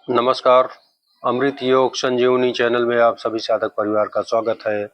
नमस्कार। अमृत योग संजीवनी चैनल में आप सभी साधक परिवार का स्वागत है।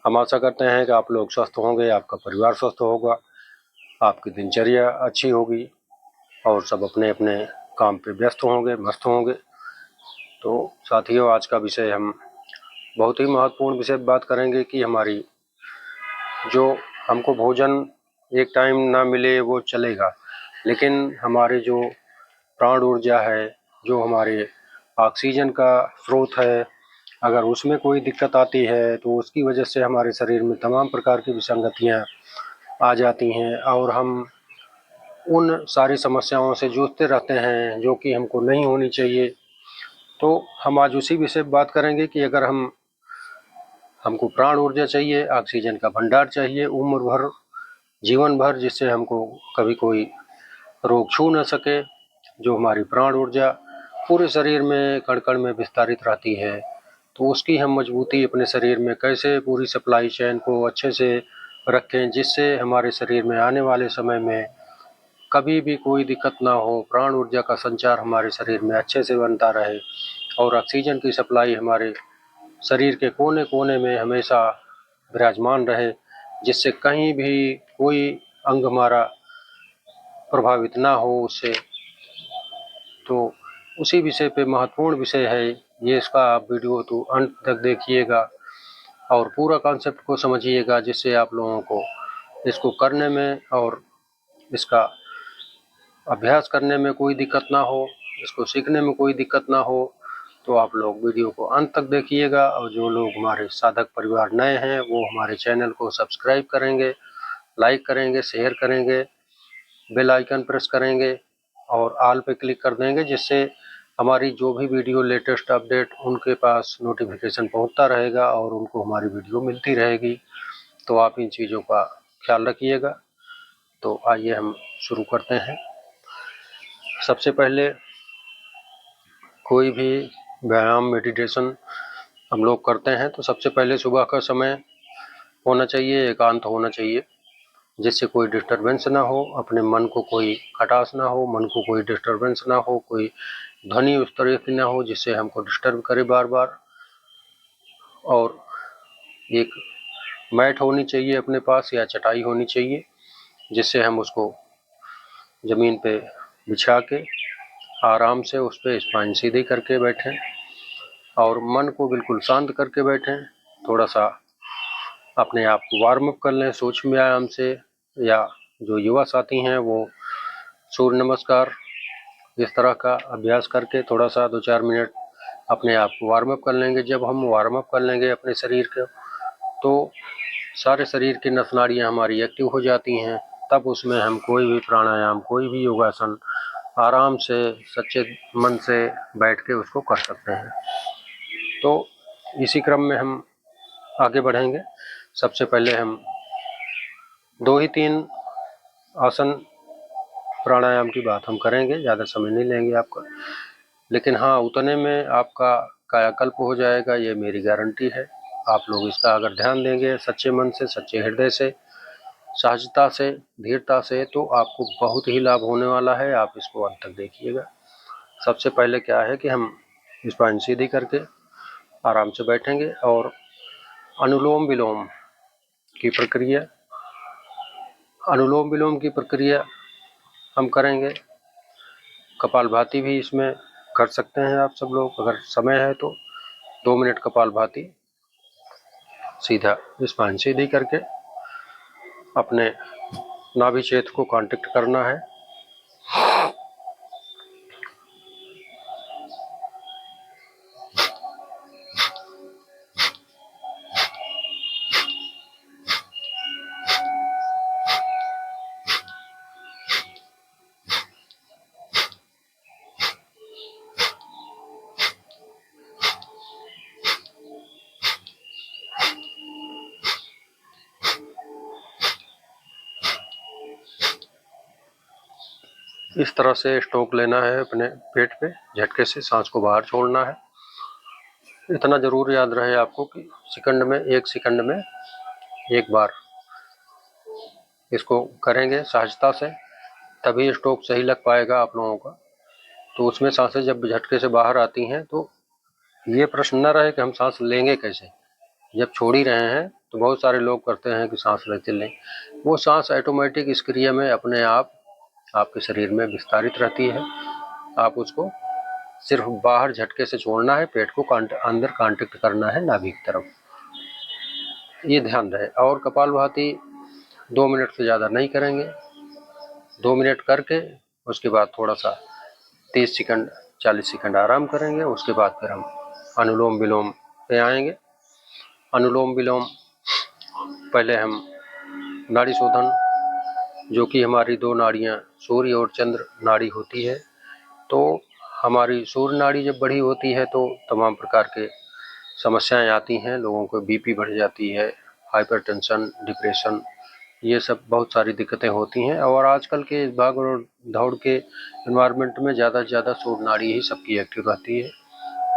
हम आशा करते हैं कि आप लोग स्वस्थ होंगे, आपका परिवार स्वस्थ होगा, आपकी दिनचर्या अच्छी होगी और सब अपने अपने काम पे व्यस्त होंगे, मस्त होंगे। तो साथियों, आज का विषय हम बहुत ही महत्वपूर्ण विषय बात करेंगे कि हमारी जो हमको भोजन एक टाइम ना मिले वो चलेगा, लेकिन हमारे जो प्राण ऊर्जा है, जो हमारे ऑक्सीजन का स्रोत है, अगर उसमें कोई दिक्कत आती है तो उसकी वजह से हमारे शरीर में तमाम प्रकार की विसंगतियां आ जाती हैं और हम उन सारी समस्याओं से जूझते रहते हैं जो कि हमको नहीं होनी चाहिए। तो हम आज उसी विषय पर बात करेंगे कि अगर हमको प्राण ऊर्जा चाहिए, ऑक्सीजन का भंडार चाहिए उम्र भर, जीवन भर, जिससे हमको कभी कोई रोग छू न सके, जो हमारी प्राण ऊर्जा पूरे शरीर में कण कण में विस्तारित रहती है, तो उसकी हम मजबूती अपने शरीर में कैसे पूरी सप्लाई चेन को अच्छे से रखें, जिससे हमारे शरीर में आने वाले समय में कभी भी कोई दिक्कत ना हो, प्राण ऊर्जा का संचार हमारे शरीर में अच्छे से बनता रहे और ऑक्सीजन की सप्लाई हमारे शरीर के कोने कोने में हमेशा विराजमान रहे, जिससे कहीं भी कोई अंग हमारा प्रभावित ना हो उससे। तो उसी विषय पे महत्वपूर्ण विषय है ये, इसका आप वीडियो तो अंत तक देखिएगा और पूरा कॉन्सेप्ट को समझिएगा, जिससे आप लोगों को इसको करने में और इसका अभ्यास करने में कोई दिक्कत ना हो, इसको सीखने में कोई दिक्कत ना हो। तो आप लोग वीडियो को अंत तक देखिएगा और जो लोग हमारे साधक परिवार नए हैं वो हमारे चैनल को सब्सक्राइब करेंगे, लाइक करेंगे, शेयर करेंगे, बेल आइकन प्रेस करेंगे और ऑल पे क्लिक कर देंगे, जिससे हमारी जो भी वीडियो लेटेस्ट अपडेट उनके पास नोटिफिकेशन पहुंचता रहेगा और उनको हमारी वीडियो मिलती रहेगी। तो आप इन चीज़ों का ख्याल रखिएगा। तो आइए हम शुरू करते हैं। सबसे पहले कोई भी व्यायाम मेडिटेशन हम लोग करते हैं तो सबसे पहले सुबह का समय होना चाहिए, एकांत होना चाहिए, जिससे कोई डिस्टरबेंस ना हो, अपने मन को कोई खटास ना हो, मन को कोई डिस्टरबेंस ना हो, कोई ध्वनि उस तरह की ना हो जिससे हमको डिस्टर्ब करे बार बार। और एक मैट होनी चाहिए अपने पास या चटाई होनी चाहिए, जिससे हम उसको ज़मीन पे बिछा के आराम से उस पर स्पाइन सीधी करके बैठें और मन को बिल्कुल शांत करके बैठें। थोड़ा सा अपने आप को वार्म अप कर लें सूक्ष्म व्यायाम से, या जो युवा साथी हैं वो सूर्य नमस्कार इस तरह का अभ्यास करके थोड़ा सा 2-4 मिनट अपने आप को वार्म अप कर लेंगे। जब हम वार्म अप कर लेंगे अपने शरीर को, तो सारे शरीर की नस नाड़ियाँ हमारी एक्टिव हो जाती हैं। तब उसमें हम कोई भी प्राणायाम, कोई भी योगासन आराम से सच्चे मन से बैठ के उसको कर सकते हैं। तो इसी क्रम में हम आगे बढ़ेंगे। सबसे पहले हम 2 ही 3 आसन प्राणायाम की बात हम करेंगे, ज़्यादा समय नहीं लेंगे आपका, लेकिन हाँ, उतने में आपका कायाकल्प हो जाएगा, ये मेरी गारंटी है। आप लोग इसका अगर ध्यान देंगे सच्चे मन से, सच्चे हृदय से, सहजता से, धीरता से, तो आपको बहुत ही लाभ होने वाला है। आप इसको अंत तक देखिएगा। सबसे पहले क्या है कि हम स्पाइन सीधी करके आराम से बैठेंगे और अनुलोम विलोम की प्रक्रिया, अनुलोम विलोम की प्रक्रिया हम करेंगे। कपालभाति भी इसमें कर सकते हैं आप सब लोग, अगर समय है तो 2 मिनट कपालभाति सीधा स्पाइन सीधी करके अपने नाभि क्षेत्र को कांटेक्ट करना है। इस तरह से स्ट्रोक लेना है अपने पेट पे, झटके से सांस को बाहर छोड़ना है। इतना जरूर याद रहे आपको कि सेकंड में, 1 सेकंड में 1 बार इसको करेंगे सहजता से, तभी स्ट्रोक सही लग पाएगा आप लोगों का। तो उसमें सांसें जब झटके से बाहर आती हैं तो ये प्रश्न न रहे कि हम सांस लेंगे कैसे। जब छोड़ ही रहे हैं तो बहुत सारे लोग करते हैं कि सांस लेते लें, वो सांस ऑटोमेटिक इस क्रिया में अपने आप आपके शरीर में विस्तारित रहती है। आप उसको सिर्फ बाहर झटके से छोड़ना है, पेट को अंदर कांटेक्ट करना है नाभि की तरफ, ये ध्यान रहे। और कपालभाति 2 मिनट से ज़्यादा नहीं करेंगे। 2 मिनट करके उसके बाद थोड़ा सा 30 सेकंड 40 सेकंड आराम करेंगे। उसके बाद फिर हम अनुलोम विलोम पे आएंगे। अनुलोम विलोम पहले हम नाड़ी शोधन, जो कि हमारी 2 नाड़ियाँ सूर्य और चंद्र नाड़ी होती है, तो हमारी सूर्य नाड़ी जब बड़ी होती है तो तमाम प्रकार के समस्याएं आती हैं। लोगों को बीपी बढ़ जाती है, हाइपरटेंशन, डिप्रेशन, ये सब बहुत सारी दिक्कतें होती हैं। और आजकल के भाग और दौड़ के एनवायरनमेंट में ज़्यादा से ज़्यादा सूर्य नाड़ी ही सबकी एक्टिव रहती है।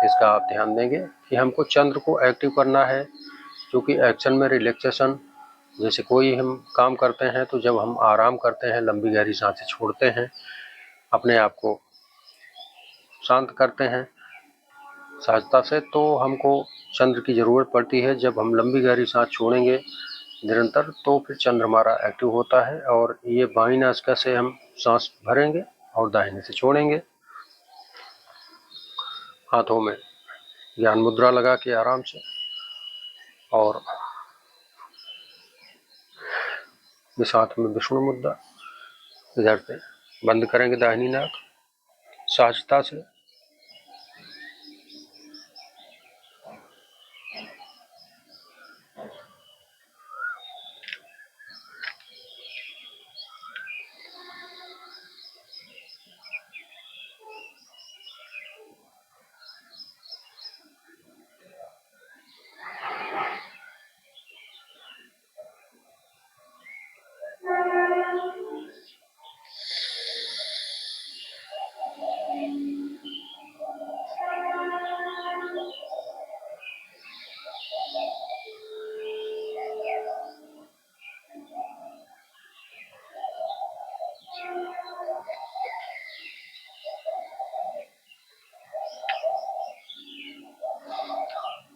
इसका आप ध्यान देंगे कि हमको चंद्र को एक्टिव करना है, क्योंकि एक्शन में रिलैक्सेशन, जैसे कोई हम काम करते हैं तो जब हम आराम करते हैं, लंबी गहरी सांसें छोड़ते हैं, अपने आप को शांत करते हैं सहजता से, तो हमको चंद्र की ज़रूरत पड़ती है। जब हम लंबी गहरी सांस छोड़ेंगे निरंतर, तो फिर चंद्र हमारा एक्टिव होता है। और ये बाईं नासिका से हम सांस भरेंगे और दाहिने से छोड़ेंगे। हाथों में ज्ञान मुद्रा लगा के आराम से, और इस हाथ में विष्णु मुद्रा, इधर से बंद करेंगे दाहिनी नाक सहजता से।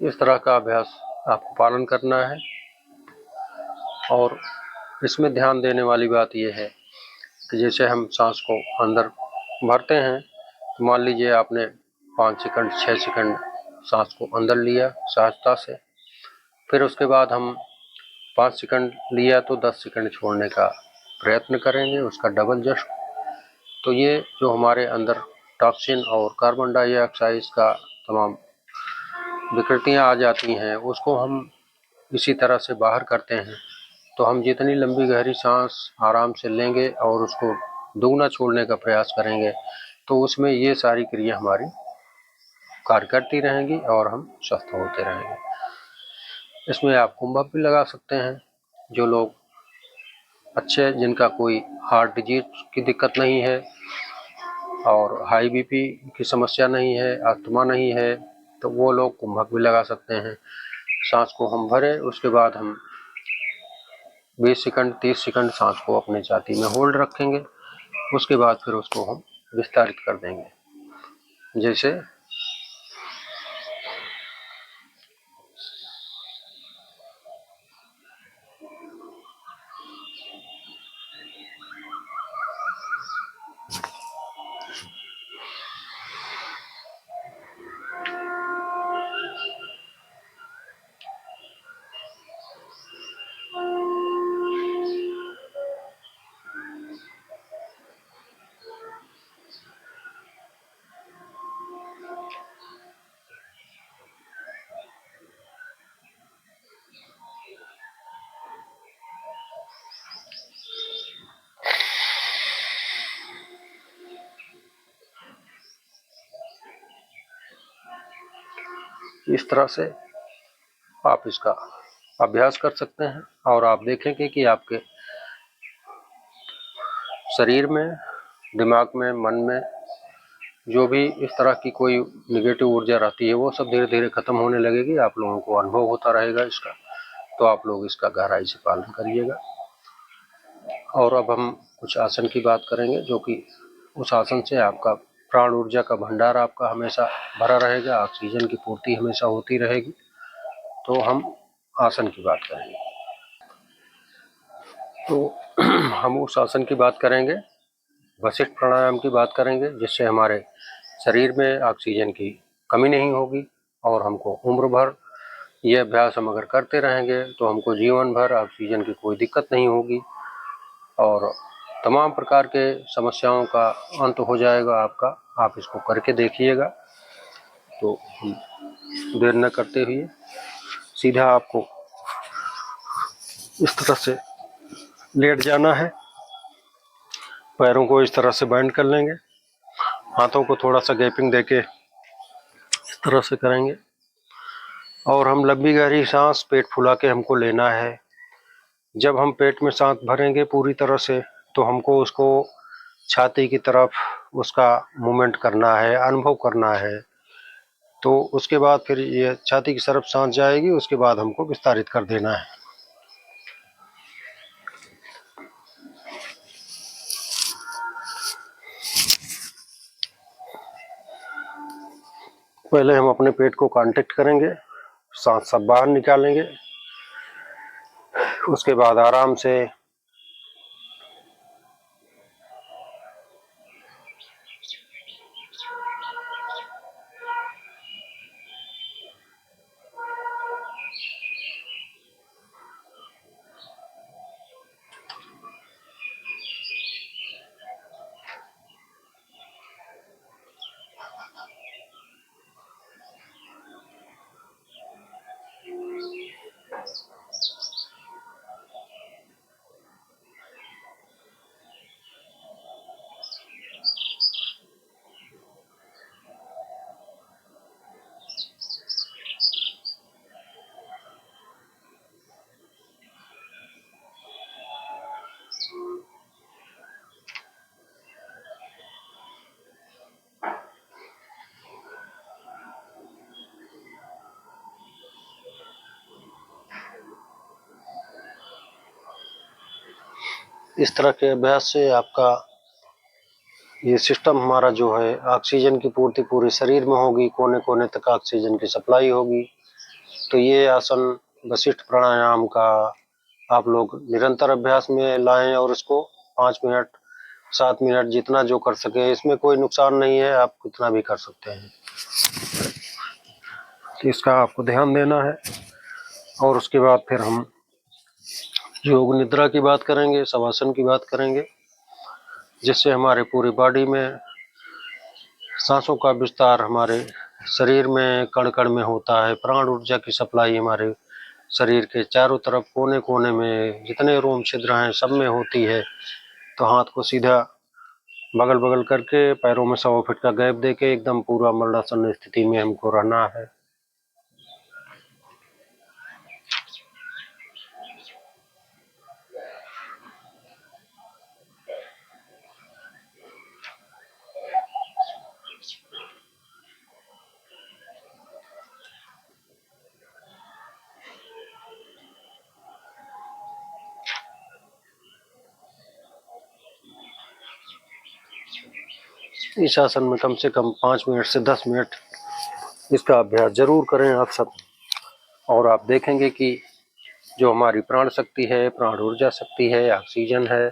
इस तरह का अभ्यास आपको पालन करना है। और इसमें ध्यान देने वाली बात यह है कि जैसे हम सांस को अंदर भरते हैं, तो मान लीजिए आपने 5 सेकंड 6 सेकंड सांस को अंदर लिया सहजता से, फिर उसके बाद हम 5 सेकंड लिया तो 10 सेकंड छोड़ने का प्रयत्न करेंगे, उसका डबल जश्न। तो ये जो हमारे अंदर टॉक्सिन और कार्बन डाइऑक्साइड का तमाम विकृतियाँ आ जाती हैं, उसको हम इसी तरह से बाहर करते हैं। तो हम जितनी लंबी गहरी सांस आराम से लेंगे और उसको दुगना छोड़ने का प्रयास करेंगे, तो उसमें ये सारी क्रिया हमारी कार्य करती रहेंगी और हम स्वस्थ होते रहेंगे। इसमें आप कुंभक भी लगा सकते हैं। जो लोग अच्छे, जिनका कोई हार्ट डिजीज की दिक्कत नहीं है और हाई बीपी की समस्या नहीं है, अस्थमा नहीं है, तो वो लोग कुंभक भी लगा सकते हैं। सांस को हम भरें, उसके बाद हम 20 सेकंड 30 सेकंड सांस को अपने छाती में होल्ड रखेंगे। उसके बाद फिर उसको हम विस्तारित कर देंगे। जैसे इस तरह से आप इसका अभ्यास कर सकते हैं और आप देखेंगे कि आपके शरीर में, दिमाग में, मन में जो भी इस तरह की कोई निगेटिव ऊर्जा रहती है, वो सब धीरे धीरे खत्म होने लगेगी। आप लोगों को अनुभव होता रहेगा इसका। तो आप लोग इसका गहराई से पालन करिएगा। और अब हम कुछ आसन की बात करेंगे, जो कि उस आसन से आपका प्राण ऊर्जा का भंडार आपका हमेशा भरा रहेगा, ऑक्सीजन की पूर्ति हमेशा होती रहेगी। तो हम आसन की बात करेंगे। तो हम उस आसन की बात करेंगे, वशिष्ठ प्राणायाम की बात करेंगे, जिससे हमारे शरीर में ऑक्सीजन की कमी नहीं होगी और हमको उम्र भर ये अभ्यास हम अगर करते रहेंगे तो हमको जीवन भर ऑक्सीजन की कोई दिक्कत नहीं होगी और तमाम प्रकार के समस्याओं का अंत हो जाएगा आपका। आप इसको करके देखिएगा। तो देर न करते हुए सीधा आपको इस तरह से लेट जाना है, पैरों को इस तरह से बैंड कर लेंगे, हाथों को थोड़ा सा गैपिंग देके इस तरह से करेंगे और हम लंबी गहरी सांस पेट फुला के हमको लेना है। जब हम पेट में सांस भरेंगे पूरी तरह से तो हमको उसको छाती की तरफ उसका मूवमेंट करना है, अनुभव करना है। तो उसके बाद फिर ये छाती की तरफ सांस जाएगी, उसके बाद हमको विस्तारित कर देना है। पहले हम अपने पेट को कांटेक्ट करेंगे, सांस सब बाहर निकालेंगे, उसके बाद आराम से इस तरह के अभ्यास से आपका ये सिस्टम हमारा जो है ऑक्सीजन की पूर्ति पूरे शरीर में होगी, कोने कोने तक ऑक्सीजन की सप्लाई होगी। तो ये आसन वशिष्ठ प्राणायाम का आप लोग निरंतर अभ्यास में लाएं और इसको 5 मिनट 7 मिनट जितना जो कर सके, इसमें कोई नुकसान नहीं है, आप कितना भी कर सकते हैं। तो इसका आपको ध्यान देना है। और उसके बाद फिर हम योग निद्रा की बात करेंगे, शवासन की बात करेंगे, जिससे हमारे पूरी बॉडी में सांसों का विस्तार हमारे शरीर में कण कण में होता है। प्राण ऊर्जा की सप्लाई हमारे शरीर के चारों तरफ कोने कोने में जितने रोम छिद्र हैं सब में होती है। तो हाथ को सीधा बगल बगल करके पैरों में 1.25 फीट का गैप देके एकदम पूरा मरणासन स्थिति में हमको रहना है। इस आसन में कम से कम 5 मिनट से 10 मिनट इसका अभ्यास जरूर करें आप सब, और आप देखेंगे कि जो हमारी प्राण शक्ति है, प्राण ऊर्जा शक्ति है, ऑक्सीजन है,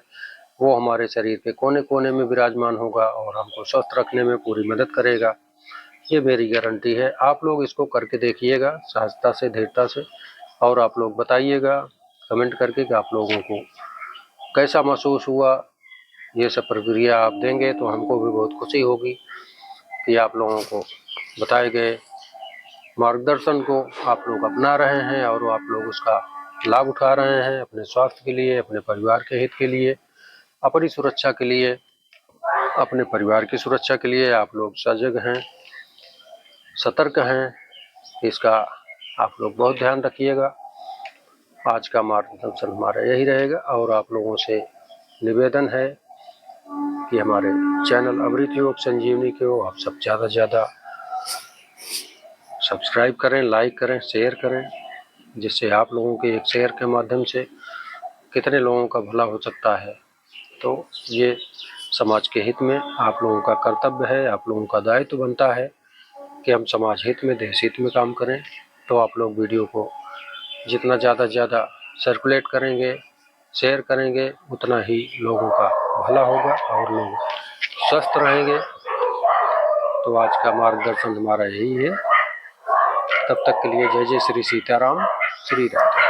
वो हमारे शरीर के कोने कोने में विराजमान होगा और हमको स्वस्थ रखने में पूरी मदद करेगा। ये मेरी गारंटी है। आप लोग इसको करके देखिएगा सहजता से, धीरता से, और आप लोग बताइएगा कमेंट करके कि आप लोगों को कैसा महसूस हुआ। ये सब प्रक्रिया आप देंगे तो हमको भी बहुत खुशी होगी कि आप लोगों को बताए गए मार्गदर्शन को आप लोग अपना रहे हैं और आप लोग उसका लाभ उठा रहे हैं अपने स्वास्थ्य के लिए, अपने परिवार के हित के लिए, अपनी सुरक्षा के लिए, अपने परिवार की सुरक्षा के लिए आप लोग सजग हैं, सतर्क हैं। इसका आप लोग बहुत ध्यान रखिएगा। आज का मार्गदर्शन हमारा यही रहेगा और आप लोगों से निवेदन है कि हमारे चैनल अमृत योग संजीवनी को आप सब ज़्यादा से ज़्यादा सब्सक्राइब करें, लाइक करें, शेयर करें, जिससे आप लोगों के एक शेयर के माध्यम से कितने लोगों का भला हो सकता है। तो ये समाज के हित में आप लोगों का कर्तव्य है, आप लोगों का दायित्व बनता है कि हम समाज हित में, देश हित में काम करें। तो आप लोग वीडियो को जितना ज़्यादा से ज़्यादा सर्कुलेट करेंगे, शेयर करेंगे, उतना ही लोगों का भला होगा और लोग स्वस्थ रहेंगे। तो आज का मार्गदर्शन हमारा यही है। तब तक के लिए जय जय श्री सीताराम, श्री राम।